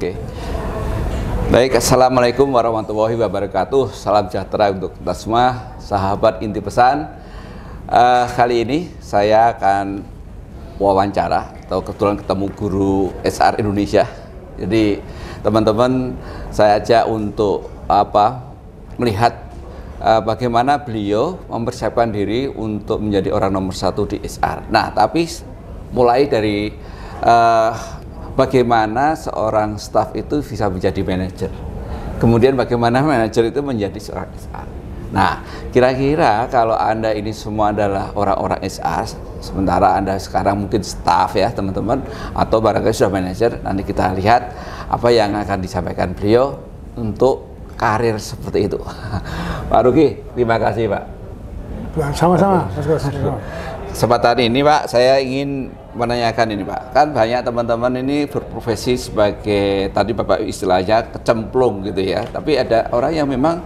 Oke. Baik, assalamualaikum warahmatullahi wabarakatuh. Salam sejahtera untuk kita semua, sahabat inti pesan. Kali ini saya akan wawancara atau kebetulan ketemu guru HR Indonesia. Jadi teman-teman saya ajak untuk melihat bagaimana beliau mempersiapkan diri untuk menjadi orang nomor 1 di HR. Nah, tapi mulai dari bagaimana seorang staf itu bisa menjadi manajer, kemudian bagaimana manajer itu menjadi seorang HR. Nah, kira-kira kalau Anda ini semua adalah orang-orang HR, sementara Anda sekarang mungkin staf ya teman-teman, atau barangkali sudah manajer, nanti kita lihat apa yang akan disampaikan beliau untuk karir seperti itu. Pak Ruki, terima kasih Pak. Sama-sama. Kesempatan ini Pak, saya ingin menanyakan ini Pak, kan banyak teman-teman ini berprofesi sebagai, tadi Bapak istilahnya kecemplung gitu ya, tapi ada orang yang memang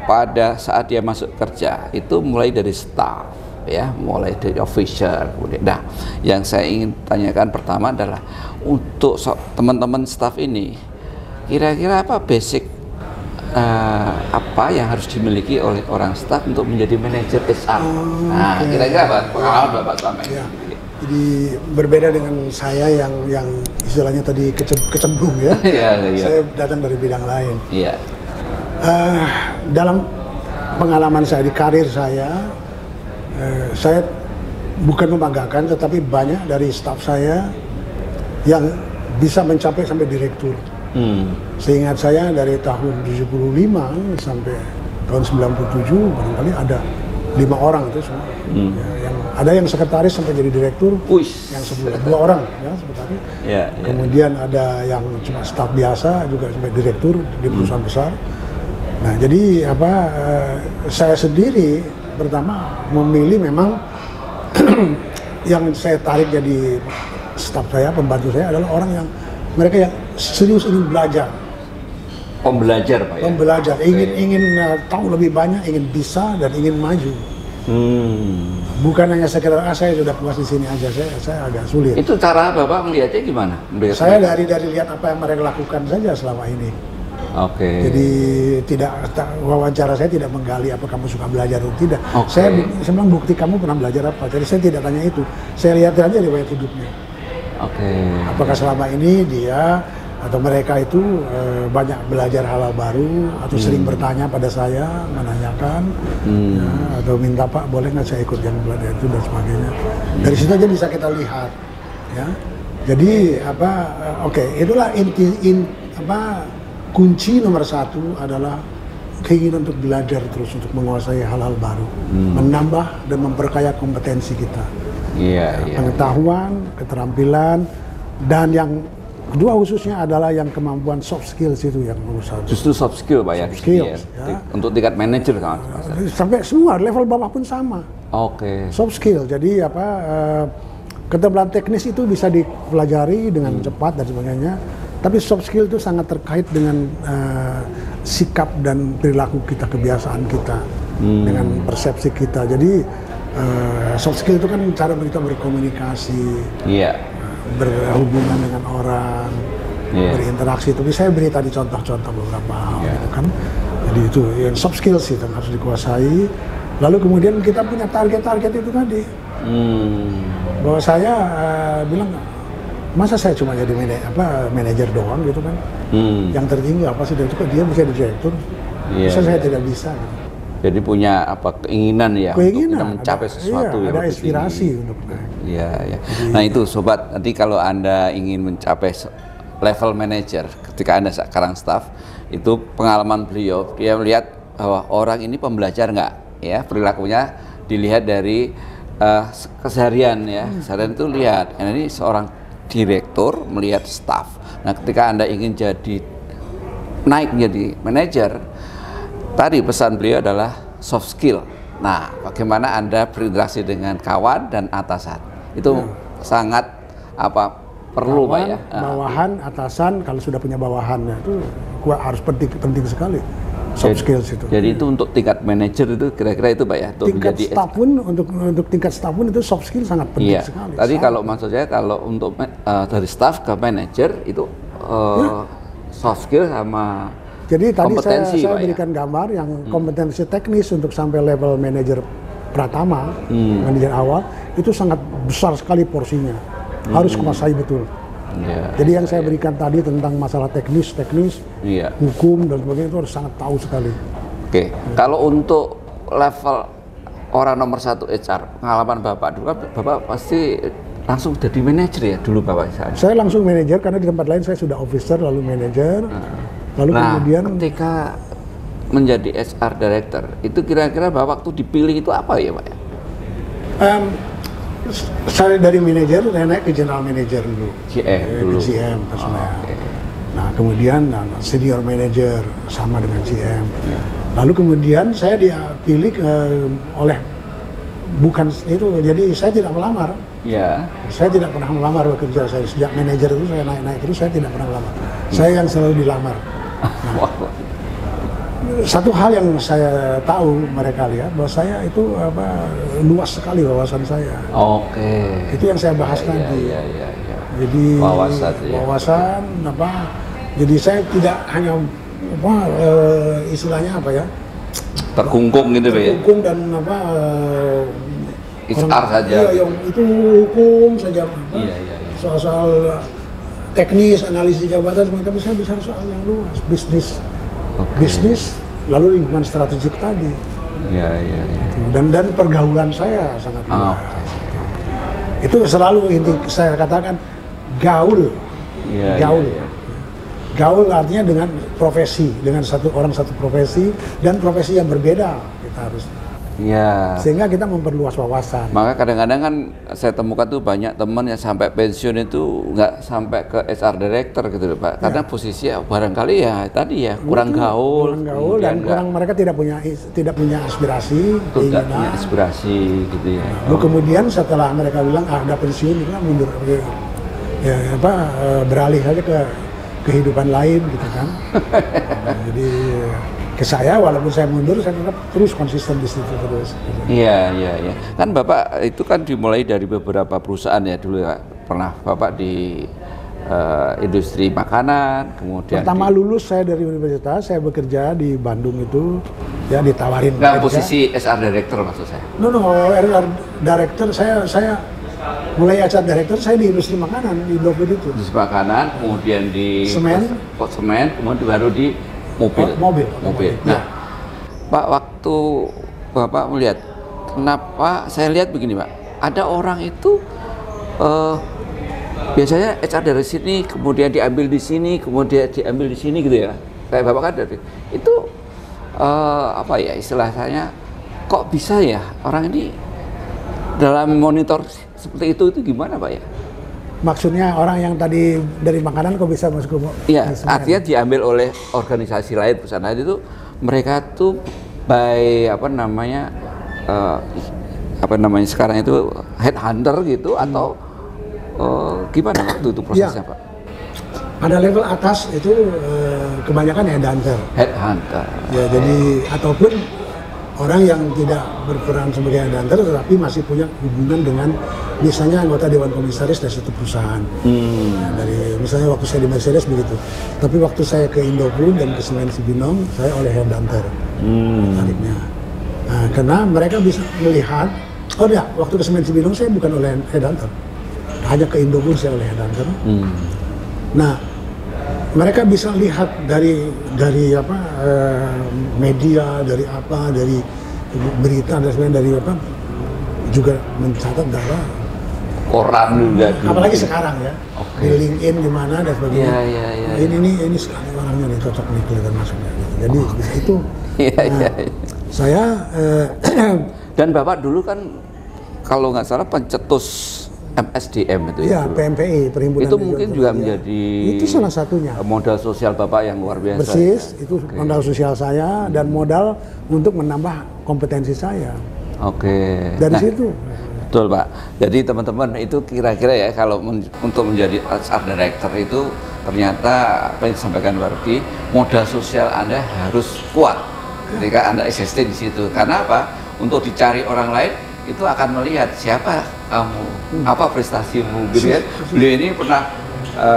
pada saat dia masuk kerja itu mulai dari staff ya, mulai dari officer kemudian. Nah, yang saya ingin tanyakan pertama adalah untuk teman-teman staff ini, kira-kira apa basic apa yang harus dimiliki oleh orang staff untuk menjadi manajer HR? Nah, kira-kira apa pengalaman Bapak selama ini? Ya. Jadi berbeda dengan saya yang istilahnya tadi kecemplung ya. Ya. Saya datang dari bidang lain. Iya. Dalam pengalaman saya di karir saya bukan membanggakan, tetapi banyak dari staf saya yang bisa mencapai sampai direktur. Seingat saya dari tahun 75 sampai tahun 97 barangkali ada 5 orang itu semua. Ya, ada yang sekretaris sampai jadi direktur. Yang sebelumnya 2 orang ya sekretaris. Kemudian ada yang cuma staf biasa juga sampai direktur di perusahaan besar. Nah, jadi saya sendiri pertama memilih memang yang saya tarik jadi staf saya, pembantu saya adalah orang yang mereka yang serius ingin belajar. Pembelajar Pak ya? Pembelajar, ingin tahu lebih banyak, ingin bisa dan ingin maju. Bukan hanya sekedar saya sudah puas di sini aja, saya agak sulit. Itu cara Bapak melihatnya gimana? Saya dari lihat apa yang mereka lakukan saja selama ini. Jadi wawancara saya tidak menggali apa kamu suka belajar atau tidak. Saya bilang bukti kamu pernah belajar apa. Jadi saya tidak tanya itu. Saya lihat aja riwayat hidupnya. Apakah selama ini dia atau mereka itu banyak belajar hal baru atau sering bertanya pada saya, menanyakan ya, atau minta Pak boleh nggak saya ikut yang belajar itu dan sebagainya. Dari situ aja bisa kita lihat ya. Jadi itulah kunci nomor 1 adalah keinginan untuk belajar terus, untuk menguasai hal-hal baru, menambah dan memperkaya kompetensi kita. Pengetahuan, keterampilan, dan yang kedua khususnya adalah yang kemampuan soft skills itu yang nomor 1. Justru soft skill Pak ya? Soft skills, ya. Untuk tingkat manajer kan? Sampai semua, level bawah pun sama. Soft skill, jadi keterampilan teknis itu bisa dipelajari dengan cepat dan sebagainya. Tapi soft skill itu sangat terkait dengan sikap dan perilaku kita, kebiasaan kita, dengan persepsi kita. Jadi soft skill itu kan cara kita berkomunikasi, berhubungan dengan orang, berinteraksi. Tapi saya beri tadi contoh-contoh beberapa hal, gitu kan. Jadi itu yang soft skills itu harus dikuasai. Lalu kemudian kita punya target-target itu tadi. Bahwa saya bilang, masa saya cuma jadi manajer doang gitu kan? Yang tertinggi apa sih? Dia bisa jadi direktur, masa saya tidak bisa gitu. Jadi punya keinginan ya untuk kita mencapai sesuatu ada inspirasi untuk Nah itu sobat, nanti kalau Anda ingin mencapai level manager ketika Anda sekarang staff, itu pengalaman beliau, dia melihat bahwa orang ini pembelajar nggak ya, perilakunya dilihat dari keseharian ya. Keseharian itu lihat, ini seorang direktur melihat staff. Nah, ketika Anda ingin naik menjadi manajer, tadi pesan beliau adalah soft skill. Nah, bagaimana Anda berinteraksi dengan kawan dan atasan. Itu sangat perlu Pak ya. Bawahan, atasan, kalau sudah punya bawahannya itu harus penting sekali. Soft skills itu. Jadi itu untuk tingkat manajer itu kira-kira itu Pak ya. Tingkat staff pun untuk tingkat staff pun itu soft skill sangat penting sekali. Tadi kalau maksud saya kalau untuk dari staff ke manajer itu soft skill sama jadi tadi kompetensi, saya berikan gambar yang kompetensi teknis untuk sampai level manajer pratama, manajer awal, itu sangat besar sekali porsinya. Harus kuasai betul. Jadi yang saya berikan tadi tentang masalah teknis, hukum dan sebagainya itu harus sangat tahu sekali. Oke, kalau untuk level orang nomor 1 HR, pengalaman Bapak dulu kan Bapak pasti langsung jadi manajer ya dulu Bapak? Saya langsung manajer karena di tempat lain saya sudah officer lalu manajer. Lalu kemudian ketika menjadi HR director, itu kira-kira Bapak waktu dipilih itu apa ya Pak? Saya dari manajer, saya naik ke general manager dulu. GM personal. Nah kemudian senior manager sama dengan GM. Lalu kemudian saya dipilih oleh bukan itu, jadi saya tidak melamar. Saya tidak pernah melamar bekerja. Saya sejak manajer itu saya naik terus, saya tidak pernah melamar. Saya yang selalu dilamar. Nah, satu hal yang saya tahu mereka lihat bahwa saya itu luas sekali wawasan saya. Itu yang saya bahas tadi. Jadi wawasan jadi saya tidak hanya istilahnya terkungkung gitu ya. Terkungkung dan HR saja. Iya, yang itu hukum saja. Soal teknis, analisis jabatan, tapi saya bicara soal yang luas, bisnis, lalu lingkungan strategik tadi. Dan pergaulan saya sangat luas. Itu selalu inti saya katakan gaul. Gaul artinya dengan profesi, dengan satu profesi dan profesi yang berbeda kita harus. Sehingga kita memperluas wawasan. Maka kadang-kadang kan saya temukan tuh banyak teman yang sampai pensiun itu nggak sampai ke HR director gitu loh Pak. Karena posisinya barangkali ya tadi ya kurang gaul dan mereka tidak punya aspirasi, gitu ya. Lalu kemudian setelah mereka bilang ada pensiun, kita mundur beralih aja ke kehidupan lain gitu kan. Jadi ke saya walaupun saya mundur saya tetap terus konsisten di situ terus. Iya. Kan Bapak itu kan dimulai dari beberapa perusahaan ya dulu ya. Pernah Bapak di industri makanan, kemudian pertama lulus saya dari universitas, saya bekerja di Bandung itu ya ditawarin. Posisi HR director maksud saya? HR director saya mulai HR director saya di industri makanan di Indofood itu. Industri makanan, kemudian di semen, kemudian baru di mobil. Nah, Pak, waktu Bapak melihat, kenapa saya lihat begini Pak, ada orang itu biasanya HR dari sini, kemudian diambil di sini, kemudian diambil di sini gitu ya. Kayak Bapak kan dari itu istilahnya kok bisa ya orang ini dalam monitor seperti itu gimana Pak ya? Maksudnya orang yang tadi dari makanan kok bisa masuk ke artinya diambil oleh organisasi lain, perusahaan lain itu mereka tuh by sekarang itu headhunter gitu atau gimana waktu itu prosesnya Pak? Pada level atas itu kebanyakan headhunter. Ya, jadi ataupun orang yang tidak berperan sebagai headhunter tetapi masih punya hubungan dengan misalnya anggota Dewan Komisaris dari satu perusahaan. Dari misalnya waktu saya di Mercedes begitu. Tapi waktu saya ke Indofood dan ke Semen Cibinong, saya oleh headhunter. Tariknya. Nah, karena mereka bisa melihat, waktu ke Semen Cibinong saya bukan oleh headhunter. Hanya ke Indofood saya oleh headhunter. Nah, mereka bisa lihat dari media, dari berita dan sebagainya, dari juga mencatat bahwa koran juga. Apalagi sekarang ya, di LinkedIn gimana dan sebagainya. Ini sekali orangnya nih cocok nih kelihatan masuknya. Gitu. Jadi bisa itu. Saya dan Bapak dulu kan kalau nggak salah pencetus MSDM itu ya, PMPI, Perhimpunan itu mungkin juga menjadi itu salah satunya modal sosial Bapak yang luar biasa. Persis, itu modal sosial saya dan modal untuk menambah kompetensi saya. Dari situ. Betul Pak. Jadi teman-teman itu kira-kira ya kalau untuk menjadi HR Director itu ternyata apa yang disampaikan Pak Ruki, modal sosial Anda harus kuat ketika Anda existing di situ. Karena apa? Untuk dicari orang lain itu akan melihat siapa kamu, apa prestasimu, gitu ya. Beliau ini pernah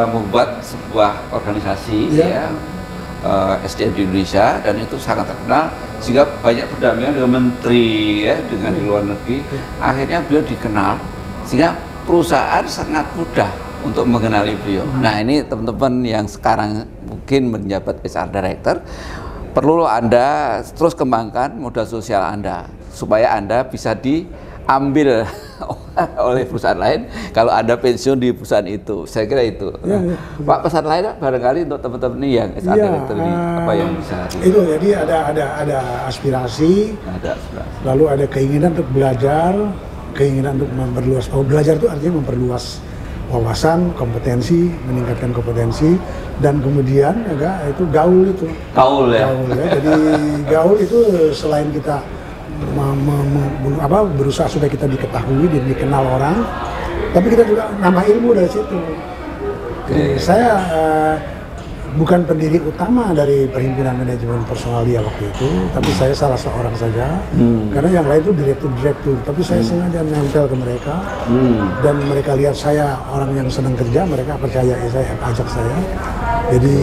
membuat sebuah organisasi ya, SDM di Indonesia, dan itu sangat terkenal sehingga banyak berdampingan dengan menteri ya, dengan di luar negeri. Akhirnya beliau dikenal sehingga perusahaan sangat mudah untuk mengenali beliau. Nah, ini teman-teman yang sekarang mungkin menjabat HR Director, perlu Anda terus kembangkan modal sosial Anda supaya Anda bisa diambil oleh perusahaan lain kalau Anda pensiun di perusahaan itu. Saya kira itu. Pak, pesan lain barangkali untuk teman-teman ini yang HR Director ini apa yang bisa itu. Jadi ada aspirasi, lalu ada keinginan untuk belajar, keinginan untuk memperluas. Belajar itu artinya memperluas wawasan, kompetensi, meningkatkan kompetensi, dan kemudian itu gaul itu. Gaul ya. Jadi gaul itu selain kita berusaha supaya kita diketahui dan dikenal orang, tapi kita juga nambah ilmu dari situ. Saya bukan pendiri utama dari Perhimpunan Manajemen Personalia waktu itu, tapi saya salah seorang saja. Karena yang lain itu direktur, tapi saya sengaja nempel ke mereka, dan mereka lihat saya orang yang senang kerja, mereka percaya saya, ajak saya. Jadi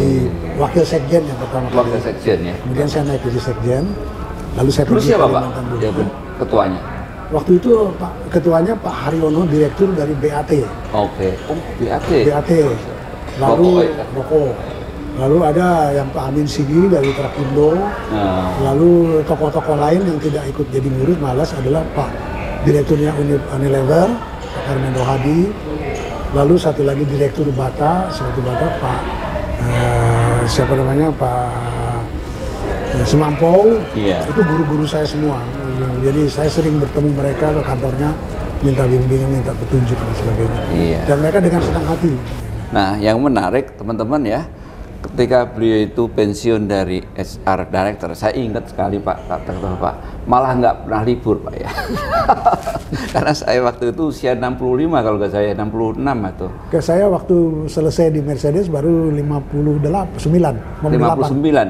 wakil sekjen yang pertama kali. Wakil sekjen ya. Kemudian saya naik jadi sekjen, lalu saya pergi ke Kalimantan dulu. Ya, ketuanya. Waktu itu Ketuanya Pak Haryono, direktur dari BAT. Oke. Oh, BAT. BAT. Lalu Rokok. Lalu ada yang Pak Amin Sigi dari Trakindo, lalu tokoh-tokoh lain yang tidak ikut jadi murid malas adalah Pak Direkturnya Unilever, Pak Karmendo Hadi, lalu satu lagi Direktur Bata, Pak siapa namanya, Pak Semampau, itu guru-guru saya semua. Jadi saya sering bertemu mereka ke kantornya, minta bimbingan, minta petunjuk dan sebagainya. Dan mereka dengan senang hati. Nah, yang menarik teman-teman ya, ketika beliau itu pensiun dari HR Director, saya ingat sekali Pak, malah nggak pernah libur Pak ya. Karena saya waktu itu usia 65 kalau nggak saya, 66 atau. Saya waktu selesai di Mercedes baru 59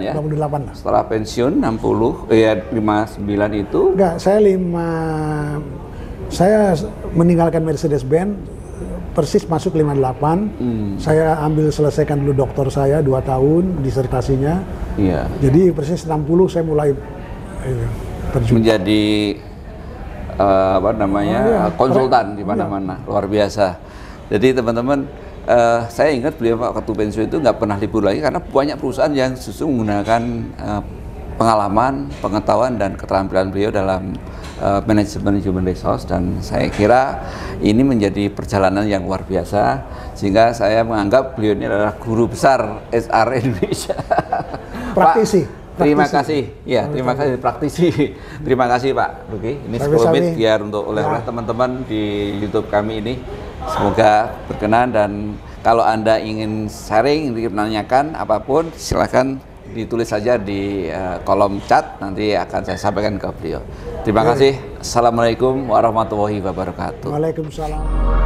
ya? 58 lah. Setelah pensiun 59 itu? Enggak, saya meninggalkan Mercedes-Benz persis masuk 58, saya selesaikan dulu doktor saya 2 tahun, disertasinya. Jadi persis 60 saya mulai terjun. Menjadi konsultan di mana-mana, luar biasa. Jadi teman-teman, saya ingat beliau waktu pensiun itu nggak pernah libur lagi karena banyak perusahaan yang justru menggunakan pengalaman, pengetahuan, dan keterampilan beliau dalam manajemen human resource, dan saya kira ini menjadi perjalanan yang luar biasa sehingga saya menganggap beliau ini adalah guru besar HR Indonesia. Praktisi. Pak, terima kasih. Ya, terima kasih praktisi. Terima kasih Pak Ruki. Ini sekelumit biar untuk oleh teman-teman di YouTube kami ini. Semoga berkenan, dan kalau Anda ingin sharing, ingin menanyakan apapun, silakan ditulis saja di kolom chat, nanti akan saya sampaikan ke beliau. Terima kasih. Assalamualaikum warahmatullahi wabarakatuh. Waalaikumsalam.